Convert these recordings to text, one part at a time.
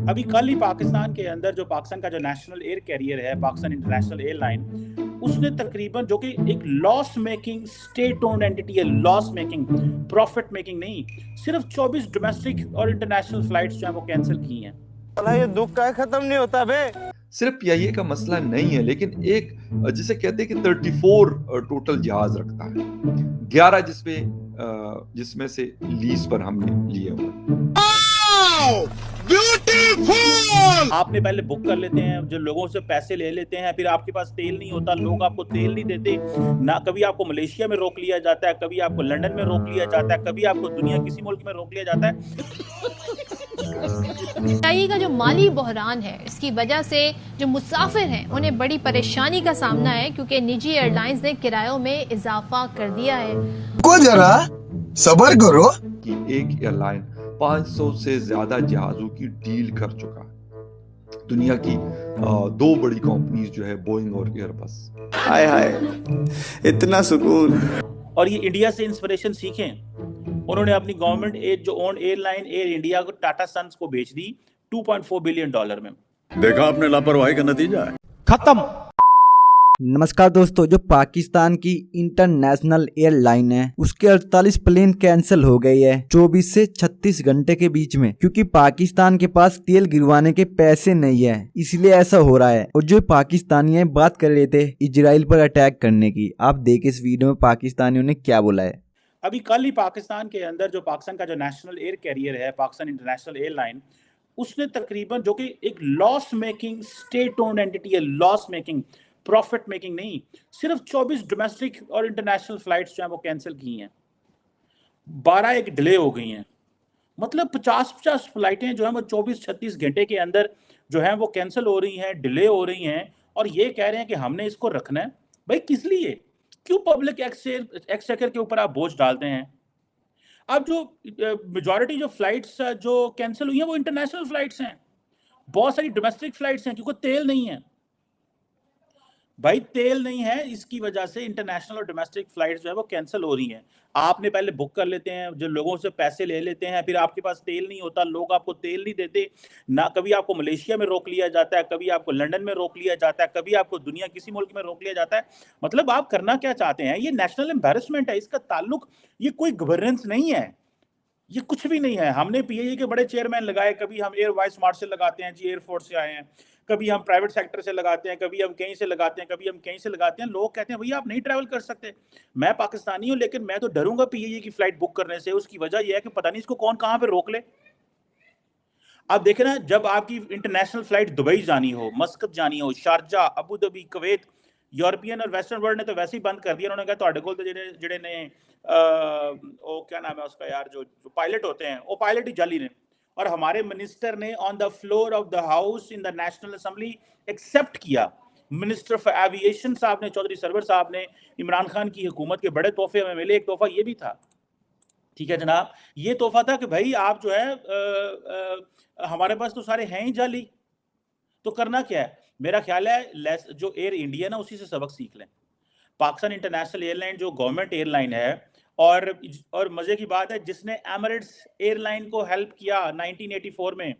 अभी कल ही पाकिस्तान के अंदर जो पाकिस्तान का जो नेशनल एयर कैरियर है, पाकिस्तान इंटरनेशनल एयरलाइन, उसने तकरीबन जो कि एक loss making state owned entity है, लॉस मेकिंग, प्रॉफिट मेकिंग नहीं, सिर्फ 24 डोमेस्टिक और इंटरनेशनल फ्लाइट्स जो है वो कैंसिल की हैं। ये दुख का खत्म नहीं होता बे। सिर्फ पीआईए का मसला नहीं है, लेकिन एक जिसे कहते हैं कि 34 टोटल जहाज रखता है, 11 जिसमें से लीज पर हमने लिए हुए। आपने पहले बुक कर लेते हैं, जो लोगों से पैसे ले लेते हैं, फिर आपके पास तेल नहीं होता, लोग आपको तेल नहीं देते ना। कभी आपको मलेशिया में रोक लिया जाता है, कभी आपको लंदन में रोक लिया जाता है, कभी आपको दुनिया किसी मुल्क में रोक लिया जाता है। का जो माली बहरान है, इसकी वजह से जो मुसाफिर हैं उन्हें बड़ी परेशानी का सामना है, क्योंकि निजी एयरलाइंस ने किरायों में इजाफा कर दिया है। को जरा सबर करो कि एक एयरलाइन 500 से ज्यादा जहाजों की डील कर चुका है। दुनिया की दो बड़ी कंपनीज जो है, बोइंग और एयरबस। हाय हाय, इतना सुकून। और ये इंडिया से इंस्पिरेशन सीखें। उन्होंने अपनी गवर्नमेंट जो ओन एयरलाइन एयर इंडिया को टाटा सन्स को बेच दी $2.4 बिलियन में। देखा आपने लापरवाही का नतीजा है। खत्म। नमस्कार दोस्तों, जो पाकिस्तान की इंटरनेशनल एयरलाइन है उसके 48 प्लेन कैंसिल हो गई है 24 से 36 घंटे के बीच में, क्योंकि पाकिस्तान के पास तेल गिरवाने के पैसे नहीं है, इसलिए ऐसा हो रहा है। और जो पाकिस्तानी है बात कर रहे थे इजराइल पर अटैक करने की, आप देख इस वीडियो में पाकिस्तानियों ने क्या बोला है। अभी कल ही पाकिस्तान के अंदर जो पाकिस्तान का जो नेशनल एयर कैरियर है, पाकिस्तान इंटरनेशनल एयरलाइन, उसने तकरीबन जो कि एक loss making state owned entity है, लॉस मेकिंग, प्रॉफिट मेकिंग नहीं, सिर्फ 24 डोमेस्टिक और इंटरनेशनल फ्लाइट्स जो है वो कैंसिल की हैं। 12 एक डिले हो गई हैं। मतलब 50-50 फ्लाइटें जो है वो 24-36 घंटे के अंदर जो है वो कैंसिल हो रही हैं, डिले हो रही हैं, और ये कह रहे हैं कि हमने इसको रखना है। भाई किस लिए? क्यों पब्लिक एक्सचेकर के ऊपर आप बोझ डालते हैं? अब जो मेजॉरिटी जो फ्लाइट्स जो कैंसिल हुई हैं वो इंटरनेशनल फ्लाइट्स हैं, बहुत सारी डोमेस्टिक फ्लाइट्स हैं, क्योंकि तेल नहीं है। भाई तेल नहीं है, इसकी वजह से इंटरनेशनल और डोमेस्टिक फ्लाइट्स जो है वो कैंसिल हो रही हैं। आपने पहले बुक कर लेते हैं, जो लोगों से पैसे ले लेते हैं, फिर आपके पास तेल नहीं होता, लोग आपको तेल नहीं देते ना। कभी आपको मलेशिया में रोक लिया जाता है, कभी आपको लंदन में रोक लिया जाता है, कभी आपको दुनिया किसी मुल्क में रोक लिया जाता है। मतलब आप करना क्या चाहते हैं? ये नेशनल एम्बैरेसमेंट है, इसका ताल्लुक ये कोई गवर्नेंस नहीं है, ये कुछ भी नहीं है। हमने पीएए के बड़े चेयरमैन लगाए, कभी हम एयर वाइस मार्शल लगाते हैं जी, एयरफोर्स से आए हैं, कभी हम प्राइवेट सेक्टर से लगाते हैं, कभी हम कहीं से लगाते हैं, कभी हम कहीं से लगाते हैं। लोग कहते हैं भैया आप नहीं ट्रैवल कर सकते। मैं पाकिस्तानी हूं, लेकिन मैं तो डरूंगा पीएए की फ्लाइट बुक करने से। उसकी वजह यह है कि पता नहीं इसको कौन कहां पे रोक ले। आप देखें ना, जब आपकी इंटरनेशनल फ्लाइट दुबई जानी हो, मस्कत जानी हो, Sharjah, Abu Dhabi, Kuwait, European और वेस्टर्न वर्ल्ड ने तो वैसे ही बंद कर दिया। उन्होंने कहा ਤੁਹਾਡੇ ਕੋਲ ਤੇ ਜਿਹੜੇ ਨੇ वो क्या नाम है उसका यार, जो पायलट होते हैं वो पायलट ही जाली ने। और हमारे मिनिस्टर ने on the floor of the house in the national assembly accept किया। मिनिस्टर फॉर एविएशन साहब ने, चौधरी सरवर साहब ने, इमरान खान की हुकूमत के बड़े तोहफे हमें मिले। एक तोहफा ये भी था, ठीक है जनाब, ये तोहफा था कि भाई आप जो है हमारे पास तो सारे हैं ही जाली, तो करना क्या है? मेरा ख्याल है जो एयर इंडिया ना उसी से सबक सीख लें। पाकिस्तान इंटरनेशनल एयरलाइन जो गवर्नमेंट एयरलाइन है, और मजे की बात है जिसने एमिरेट्स एयरलाइन को हेल्प किया 1984 में,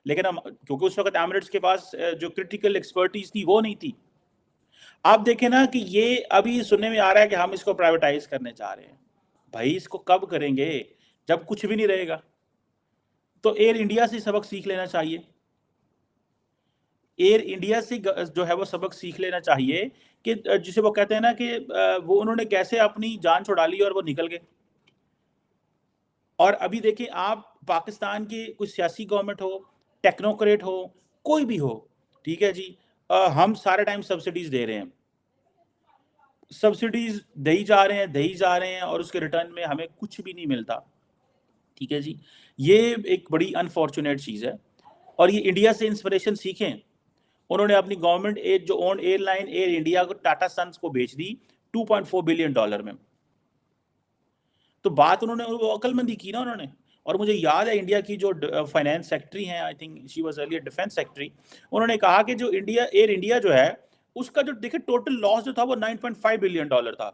लेकिन हम क्योंकि उस वक्त एमिरेट्स के पास जो क्रिटिकल एक्सपर्टीज थी वो नहीं थी। आप देखें ना कि ये अभी सुनने में आ रहा है कि हम इसको प्राइवेटाइज करने जा रहे हैं। भाई इसको कब करेंगे? जब कुछ भी नहीं रहेगा। तो एयर इंडिया से सबक सीख लेना चाहिए। एयर इंडिया से जो है वो सबक सीख लेना चाहिए कि जिसे वो कहते हैं ना कि वो उन्होंने कैसे अपनी जान छुड़ा ली और वो निकल गए। और अभी देखिए आप, पाकिस्तान की कोई सियासी गवर्नमेंट हो, टेक्नोक्रेट हो, कोई भी हो, ठीक है जी, हम सारे टाइम सब्सिडीज दे रहे हैं, सब्सिडीज दे ही जा रहे हैं, और उसके रिटर्न में हमें कुछ भी नहीं मिलता। ठीक है जी, ये एक बड़ी अनफॉर्चुनेट चीज़ है। और ये इंडिया से इंस्पिरेशन सीखें। उन्होंने अपनी गवर्नमेंट जो ओन एयरलाइन एयर इंडिया को टाटा सन्स को बेच दी $2.4 बिलियन में। तो बात उन्होंने वो अकलमंदी की ना उन्होंने। और मुझे याद है इंडिया की जो फाइनेंस सेक्रेटरी हैं, I think she was earlier defence secretary, उन्होंने कहा कि जो एयर इंडिया जो है उसका जो देखिए टोटल लॉस जो था वो $9.5 बिलियन था।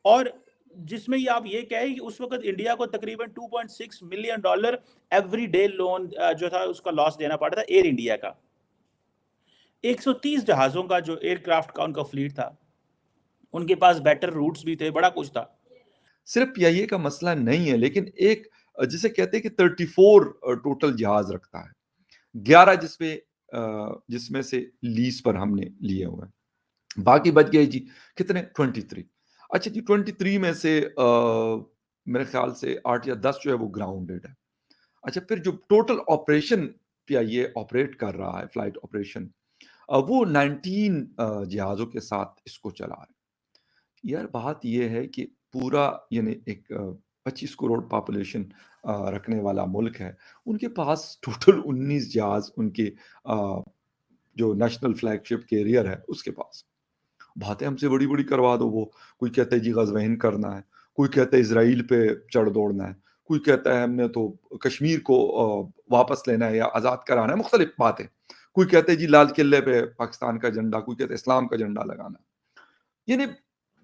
और जिसमें ये आप ये कहें कि उस वक्त इंडिया को तकरीबन $2.6 मिलियन एवरी डे लोन जो था उसका लॉस देना पड़ा था एयर इंडिया का। 130 जहाजों का जो एयरक्राफ्ट का उनका फ्लीट था, उनके पास बेटर रूट्स भी थे, बड़ा कुछ था। सिर्फ पीआईए का मसला नहीं है, लेकिन एक जिसे कहते हैं कि 34 टोटल जहाज रखता है, 11 जिसमें से लीज पर हमने लिए हुए हैं, बाकी बच गए जी कितने 23। अच्छा जी 23 में से मेरे ख्याल से 8 या 10 जो है वो ग्राउंडेड है। अच्छा फिर जो टोटल ऑपरेशन पीआईए ऑपरेट कर रहा है फ्लाइट ऑपरेशन, वो 19 जहाज़ों के साथ इसको चला रहा है। यार बात ये है कि पूरा यानी एक 25 करोड़ पॉपुलेशन रखने वाला मुल्क है, उनके पास टोटल 19 जहाज़ उनके जो नेशनल फ्लैगशिप कैरियर है उसके पास। बातें हमसे बड़ी-बड़ी करवा दो वो, कोई कहता है जी ग़ज़वेन करना है, कोई कहता है इज़राइल पे चढ़ दौड़ना है, कोई कहता है हमने तो कश्मीर को वापस लेना है या आज़ाद कराना है, मुख्तलिफ बातें। कोई कहता है जी लाल किले पे पाकिस्तान का झंडा, कोई कहता है इस्लाम का झंडा लगाना है। यानी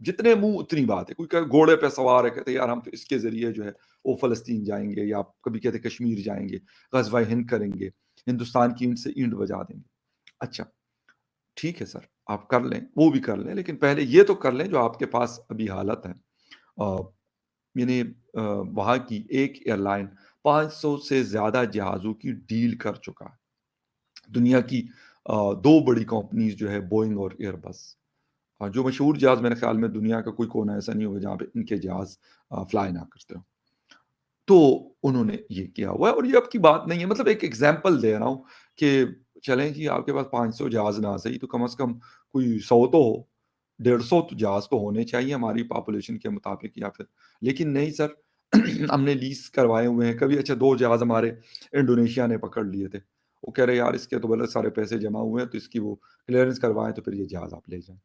जितने मुँह उतनी बात है। कोई कहे घोड़े पे सवार है, कहते हैं यार हम तो इसके ज़रिए जो है वो फ़लस्तीन जाएँगे, या कभी कहते हैं कश्मीर जाएँगे, ग़ज़वा हिंद करेंगे, हिंदुस्तान की ईंट से ईंट बजा देंगे। अच्छा ठीक है सर, आप कर लें, वो भी कर लें, लेकिन पहले ये तो कर लें जो आपके पास अभी हालत है। यानी वहाँ की एक एयरलाइन 500 से ज़्यादा जहाज़ों की डील कर चुका है। दुनिया की 2 बड़ी कंपनीज़ जो है बोइंग और एयरबस। जो मशहूर जहाज़ मेरे ख़्याल में दुनिया का कोई कोना ऐसा नहीं होगा जहाँ पे इनके जहाज़ फ्लाई ना करते हों। तो उन्होंने ये किया हुआ है, और ये अब की बात नहीं है, मतलब एक एग्ज़ाम्पल दे रहा हूँ कि चलें जी आपके पास 500 जहाज़ ना सही तो कम से कम कोई 100 तो हो, 150 तो जहाज़ तो होने चाहिए हमारी पॉपुलेशन के मुताबिक, या फिर लेकिन नहीं सर हमने लीज़ करवाए हुए हैं। कभी अच्छा 2 जहाज़ हमारे इंडोनेशिया ने पकड़ लिए थे। वो कह रहे यार इसके तो बड़े सारे पैसे जमा हुए हैं तो इसकी वो क्लीयरेंस करवाएँ तो फिर ये जहाज़ आप ले जाएँ।